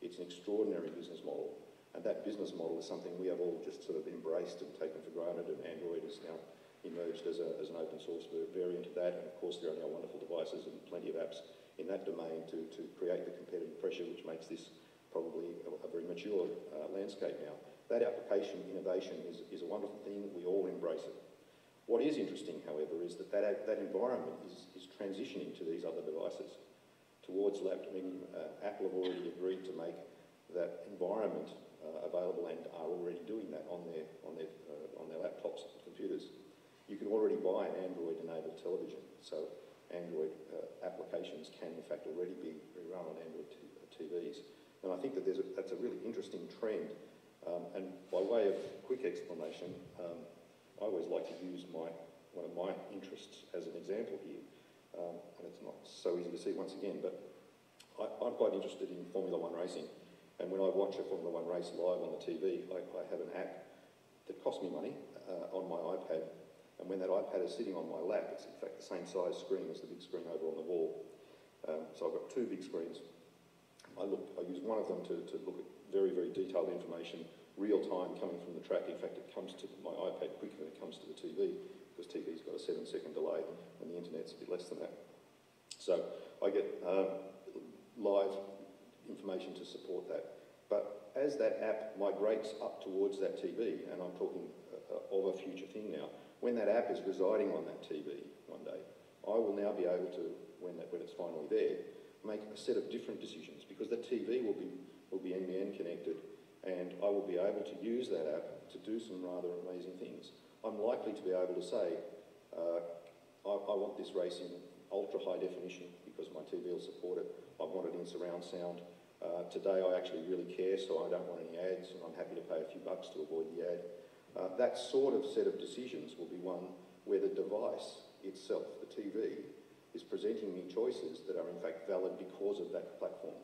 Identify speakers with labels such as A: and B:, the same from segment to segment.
A: It's an extraordinary business model, and that business model is something we have all just sort of embraced and taken for granted, and Android has now emerged as an open source variant of that, and of course there are now wonderful devices and plenty of apps in that domain to create the competitive pressure which makes this probably a very mature landscape now. That application innovation is a wonderful thing. We all embrace it. What is interesting, however, is that environment is transitioning to these other devices towards laptop. I mean, Apple have already agreed to make that environment available and are already doing that on their laptops and computers. You can already buy an Android-enabled television, so Android applications can in fact already be run on Android TVs. And I think that that's a really interesting trend. And by way of quick explanation, I always like to use one of my interests as an example here. And it's not so easy to see once again, but I'm quite interested in Formula One racing. And when I watch a Formula One race live on the TV, I have an app that costs me money on my iPad. And when that iPad is sitting on my lap, it's in fact the same size screen as the big screen over on the wall. So I've got two big screens. I use one of them to look at very, very detailed information, real time coming from the track. In fact, it comes to my iPad quicker than it comes to the TV, because TV's got a 7-second delay and the internet's a bit less than that. So I get live information to support that. But as that app migrates up towards that TV, and I'm talking of a future thing now, when that app is residing on that TV one day, I will now be able to, when it's finally there, make a set of different decisions, because the TV will be NBN connected, and I will be able to use that app to do some rather amazing things. I'm likely to be able to say, I want this race in ultra high definition because my TV will support it. I want it in surround sound. Today I actually really care, so I don't want any ads, and I'm happy to pay a few bucks to avoid the ad. That sort of set of decisions will be one where the device itself, the TV, is presenting me choices that are in fact valid because of that platform.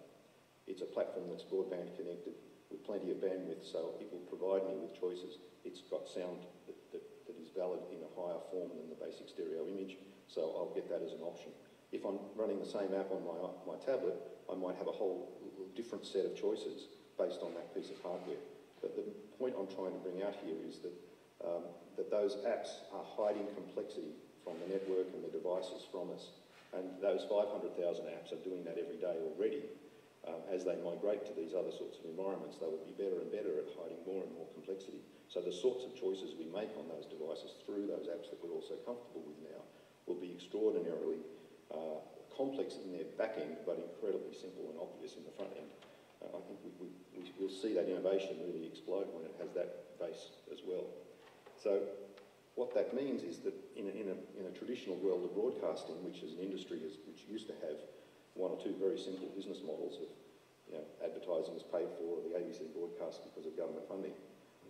A: It's a platform that's broadband connected with plenty of bandwidth, so it will provide me with choices. It's got sound that is valid in a higher form than the basic stereo image, so I'll get that as an option. If I'm running the same app on my tablet, I might have a whole different set of choices based on that piece of hardware. But the point I'm trying to bring out here is that those apps are hiding complexity from the network and the devices from us. And those 500,000 apps are doing that every day already. As they migrate to these other sorts of environments, they will be better and better at hiding more and more complexity. So the sorts of choices we make on those devices through those apps that we're also comfortable with now will be extraordinarily complex in their back end, but incredibly simple and obvious in the front end. I think we'll see that innovation really explode when it has that base as well. So what that means is that in a traditional world of broadcasting, which as an industry which used to have one or two very simple business models of, advertising is paid for, or the ABC broadcast because of government funding,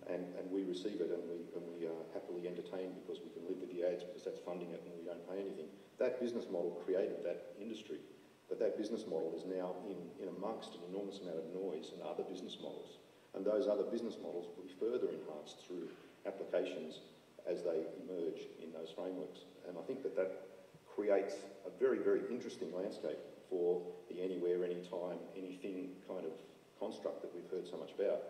A: and we receive it and we are happily entertained because we can live with the ads because that's funding it and we don't pay anything. That business model created that industry, but that business model is now in amongst an enormous amount of noise and other business models, and those other business models will be further enhanced through applications as they emerge in those frameworks. And I think that creates a very, very interesting landscape for the anywhere, anytime, anything kind of construct that we've heard so much about.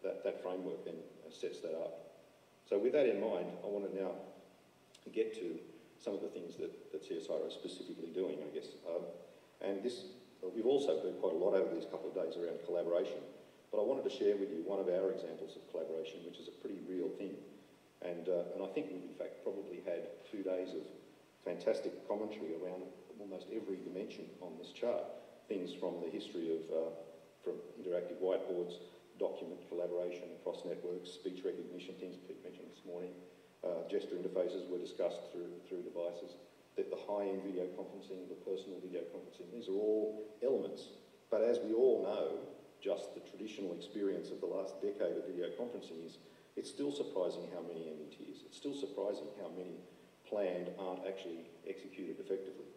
A: That framework then sets that up. So with that in mind, I want to now get to some of the things that CSIRO is specifically doing, I guess. And we've also heard quite a lot over these couple of days around collaboration, but I wanted to share with you one of our examples of collaboration, which is a pretty real thing. And I think we've in fact probably had 2 days of fantastic commentary around almost every dimension on this chart. Things from the history of from interactive whiteboards, document collaboration across networks, speech recognition, things Pete mentioned this morning, gesture interfaces were discussed through devices, the high-end video conferencing, the personal video conferencing, these are all elements. But as we all know, just the traditional experience of the last decade of video conferencing is, it's still surprising how many METs, it's still surprising how many planned aren't actually executed effectively.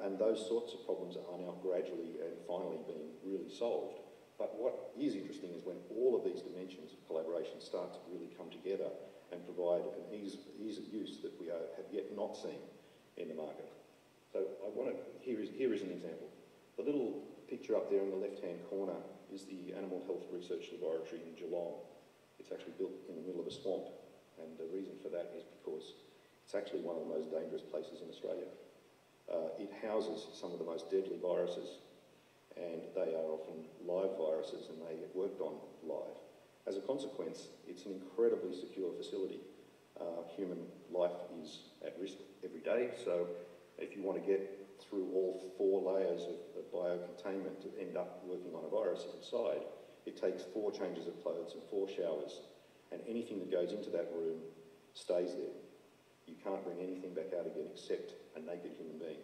A: And those sorts of problems are now gradually and finally being really solved. But what is interesting is when all of these dimensions of collaboration start to really come together and provide an ease of use that we have yet not seen in the market. So here is an example. The little picture up there in the left-hand corner is the Animal Health Research Laboratory in Geelong. It's actually built in the middle of a swamp, and the reason for that is because it's actually one of the most dangerous places in Australia. It houses some of the most deadly viruses, and they are often live viruses, and they get worked on live. As a consequence, it's an incredibly secure facility. Human life is at risk every day, so if you want to get through all 4 layers of biocontainment to end up working on a virus inside, it takes 4 changes of clothes and 4 showers, and anything that goes into that room stays there. You can't bring anything back out again except a naked human being.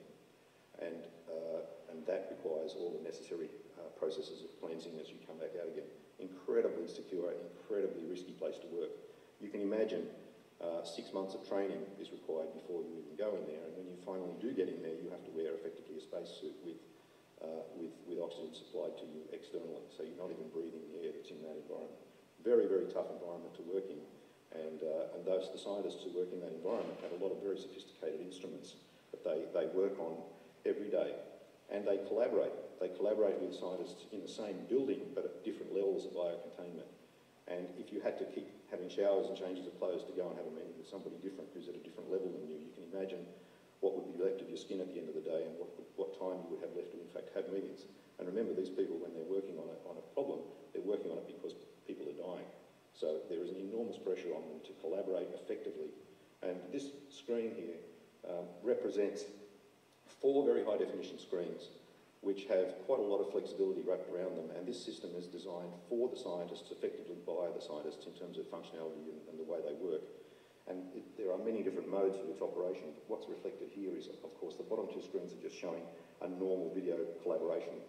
A: And that requires all the necessary processes of cleansing as you come back out again. Incredibly secure, incredibly risky place to work. You can imagine 6 months of training is required before you even go in there, and when you finally do get in there, you have to wear effectively a spacesuit with oxygen supplied to you externally, so you're not even breathing the air that's in that environment. Very, very tough environment to work in, and the scientists who work in that environment have a lot of very sophisticated instruments that they work on every day, and they collaborate. They collaborate with scientists in the same building, but at different levels of biocontainment. And if you had to keep having showers and changes of clothes to go and have a meeting with somebody different who's at a different level than you, you can imagine what would be left of your skin at the end of the day and what time you would have left to in fact have meetings. And remember, these people, when they're working on a problem, they're working on it because people are dying. So there is an enormous pressure on them to collaborate effectively. And this screen here represents 4 very high definition screens which have quite a lot of flexibility wrapped around them, and this system is designed for the scientists, effectively by the scientists in terms of functionality and the way they work. And there are many different modes of its operation. What's reflected here is, of course, the bottom 2 screens are just showing a normal video collaboration,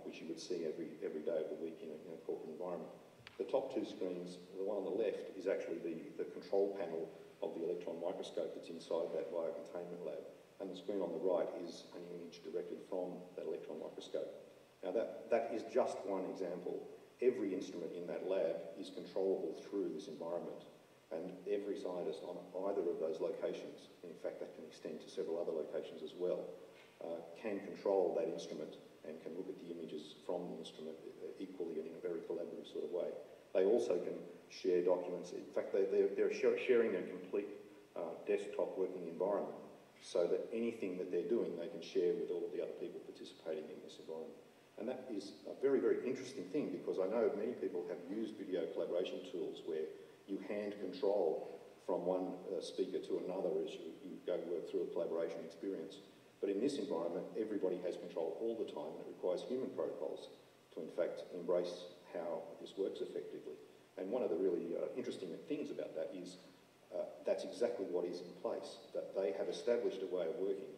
A: which you would see every day of the week in a corporate environment. The top 2 screens, the one on the left, is actually the control panel of the electron microscope that's inside that biocontainment lab. And the screen on the right is an image directed from that electron microscope. Now that is just one example. Every instrument in that lab is controllable through this environment. And every scientist on either of those locations, in fact that can extend to several other locations as well, can control that instrument and can look at the images from the instrument equally and in a very collaborative sort of way. They also can share documents. In fact, they're sharing a complete desktop working environment, so that anything that they're doing they can share with all of the other people participating in this environment. And that is a very, very interesting thing, because I know many people have used video collaboration tools where you hand control from one speaker to another as you go work through a collaboration experience. But in this environment, everybody has control all the time, and it requires human protocols to in fact embrace how this works effectively. And one of the really interesting things about that is that's exactly what is in place, that they have established a way of working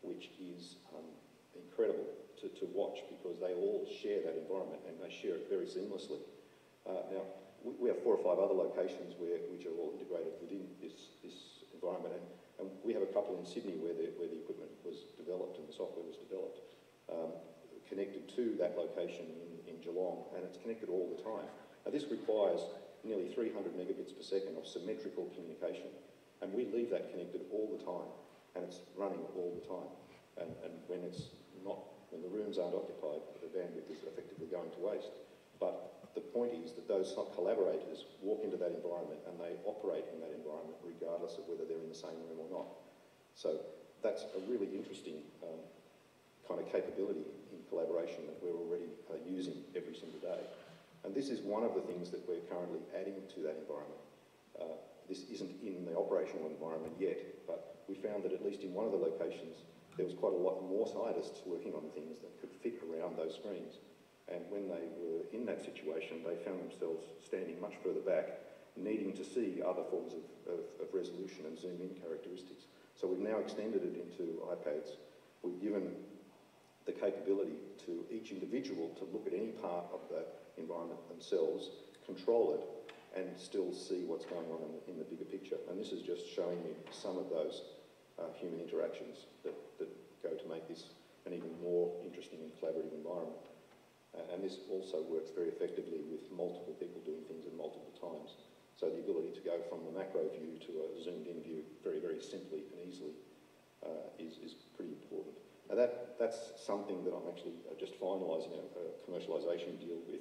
A: which is incredible to watch, because they all share that environment and they share it very seamlessly. Now, we have 4 or 5 other locations which are all integrated within this environment, and we have a couple in Sydney where the equipment was developed and the software was developed, connected to that location in Geelong, and it's connected all the time. Now, this requires nearly 300 megabits per second of symmetrical communication, and we leave that connected all the time, and it's running all the time. And when the rooms aren't occupied, the bandwidth is effectively going to waste. But the point is that those collaborators walk into that environment and they operate in that environment regardless of whether they're in the same room or not. So that's a really interesting kind of capability in collaboration that we're already using every single day. And this is one of the things that we're currently adding to that environment. This isn't in the operational environment yet, but we found that at least in one of the locations, there was quite a lot more scientists working on things that could fit around those screens. And when they were in that situation, they found themselves standing much further back, needing to see other forms of resolution and zoom-in characteristics. So we've now extended it into iPads. We've given the capability to each individual to look at any part of the environment themselves, control it, and still see what's going on in the bigger picture. And this is just showing you some of those human interactions that go to make this an even more interesting and collaborative environment. And this also works very effectively with multiple people doing things at multiple times. So the ability to go from a macro view to a zoomed-in view very, very simply and easily is pretty important. Now that's something that I'm actually just finalising a commercialisation deal with,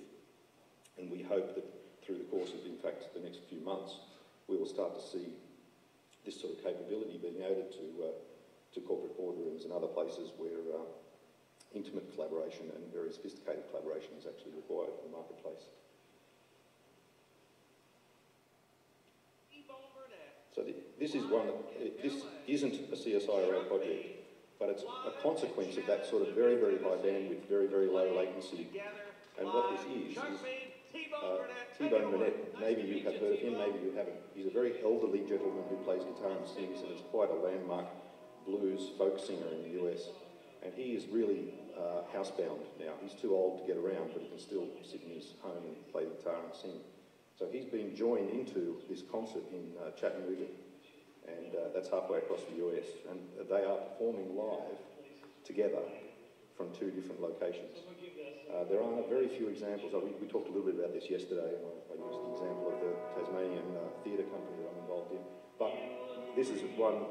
A: and we hope that through the course of, in fact, the next few months, we will start to see this sort of capability being added to corporate boardrooms and other places where intimate collaboration and very sophisticated collaboration is actually required in the marketplace. So this is one. This isn't a CSIRO project, but it's a consequence of that sort of very, very high bandwidth, very, very low latency. And what this is T-Bone Burnett. Maybe you have heard of him, maybe you haven't. He's a very elderly gentleman who plays guitar and sings, and is quite a landmark blues folk singer in the US. And he is really housebound now. He's too old to get around, but he can still sit in his home and play guitar and sing. So he's been joined into this concert in Chattanooga, and that's halfway across the US. And they are performing live together from two different locations. There are very few examples. We talked a little bit about this yesterday, and I used the example of the Tasmanian theatre company that I'm involved in. But this is one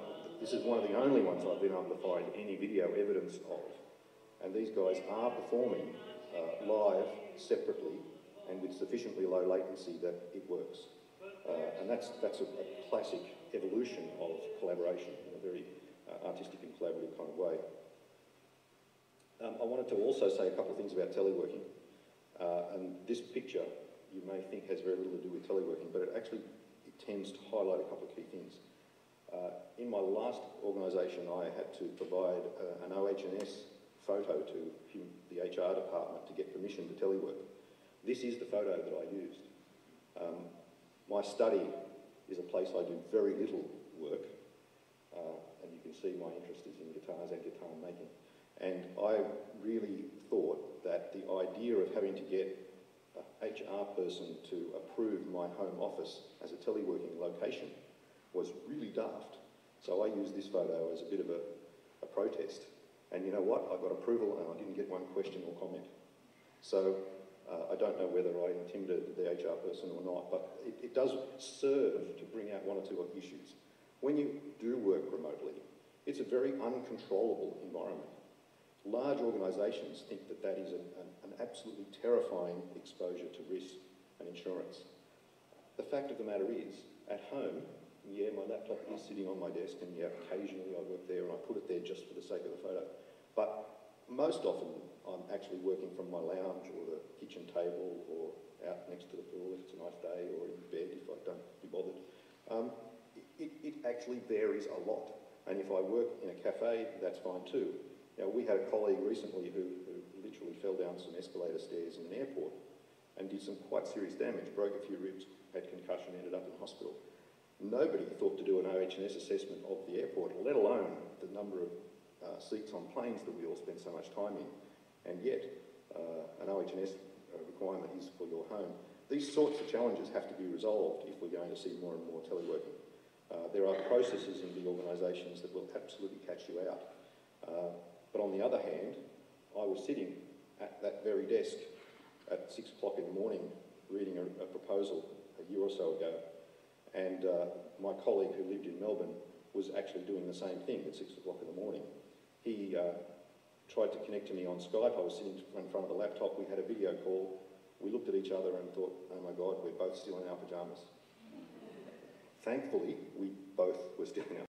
A: of the only ones I've been able to find any video evidence of. And these guys are performing live, separately, and with sufficiently low latency that it works. And that's a classic evolution of collaboration in a very artistic and collaborative kind of way. I wanted to also say a couple of things about teleworking. And this picture, you may think, has very little to do with teleworking, but it tends to highlight a couple of key things. In my last organisation, I had to provide an OH&S photo to the HR department to get permission to telework. This is the photo that I used. My study is a place I do very little work, and you can see my interest is in guitars and guitar making. And I really thought that the idea of having to get an HR person to approve my home office as a teleworking location was really daft. So I used this photo as a bit of a protest. And you know what? I got approval and I didn't get one question or comment. So I don't know whether I intimidated the HR person or not, but it does serve to bring out one or two issues. When you do work remotely, it's a very uncontrollable environment. Large organisations think that that is an absolutely terrifying exposure to risk and insurance. The fact of the matter is, at home, yeah, my laptop is sitting on my desk, and yeah, occasionally I work there and I put it there just for the sake of the photo. But most often I'm actually working from my lounge or the kitchen table or out next to the pool if it's a nice day, or in bed if I don't be bothered. It actually varies a lot. And if I work in a cafe, that's fine too. Now, we had a colleague recently who literally fell down some escalator stairs in an airport and did some quite serious damage, broke a few ribs, had concussion, ended up in hospital. Nobody thought to do an OH&S assessment of the airport, let alone the number of seats on planes that we all spend so much time in. And yet, an OH&S requirement is for your home. These sorts of challenges have to be resolved if we're going to see more and more teleworking. There are processes in the organisations that will absolutely catch you out. But on the other hand, I was sitting at that very desk at 6 o'clock in the morning reading a proposal a year or so ago, and my colleague who lived in Melbourne was actually doing the same thing at 6 o'clock in the morning. He tried to connect to me on Skype. I was sitting in front of the laptop. We had a video call. We looked at each other and thought, oh my God, we're both still in our pyjamas. Thankfully, we both were still in our